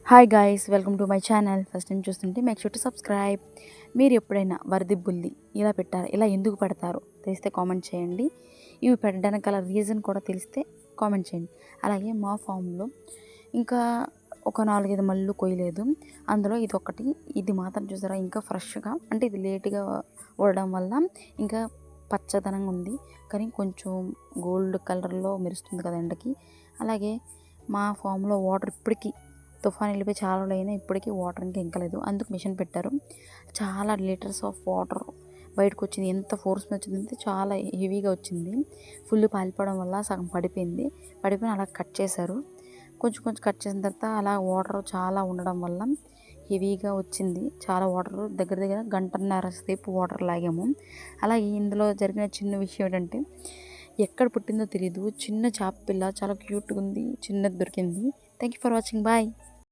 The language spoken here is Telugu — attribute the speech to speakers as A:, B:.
A: Hi guys, welcome to my channel. First time చూస్తుంటే మేక్ షూర్ టు సబ్స్క్రైబ్. మీరు ఎప్పుడైనా వరది బుల్లి ఇలా పెట్టారు, ఇలా ఎందుకు పెడతారు తెలిస్తే కామెంట్ చేయండి. ఇవి పెట్టడానికి గల రీజన్ కూడా తెలిస్తే కామెంట్ చేయండి. అలాగే మా ఫామ్లో ఇంకా ఒక 4-5 మళ్ళు కొయ్యలేదు. అందులో ఇదొకటి. ఇది మాత్రం చూసారా ఇంకా ఫ్రెష్గా, అంటే ఇది లేట్గా ఊడడం వల్ల ఇంకా పచ్చదనంగా ఉంది, కానీ కొంచెం గోల్డ్ కలర్లో మెరుస్తుంది కదా ఎండకి. అలాగే మా ఫామ్లో వాటర్ ఇప్పటికీ తుఫాన్ వెళ్ళిపోయి చాలా రోజులైనా ఇప్పటికీ వాటర్ ఇంకా ఇంకలేదు. అందుకు మిషన్ పెట్టారు. చాలా లీటర్స్ ఆఫ్ వాటర్ బయటకు వచ్చింది. ఎంత ఫోర్స్ మీద వచ్చిందంటే చాలా హెవీగా వచ్చింది. ఫుల్ పాలిపోవడం వల్ల సగం పడిపోయి అలా కట్ చేశారు. కొంచెం కొంచెం కట్ చేసిన తర్వాత అలా వాటర్ చాలా ఉండడం వల్ల హెవీగా వచ్చింది. చాలా వాటర్, దగ్గర దగ్గర 1.5 గంటల సేపు వాటర్ లాగాము. అలాగే ఇందులో జరిగిన చిన్న విషయం ఏంటంటే, ఎక్కడ పుట్టిందో తెలియదు, చిన్న చేప పిల్ల చాలా క్యూట్గా ఉంది, చిన్నది దొరికింది. Thank you for watching. Bye.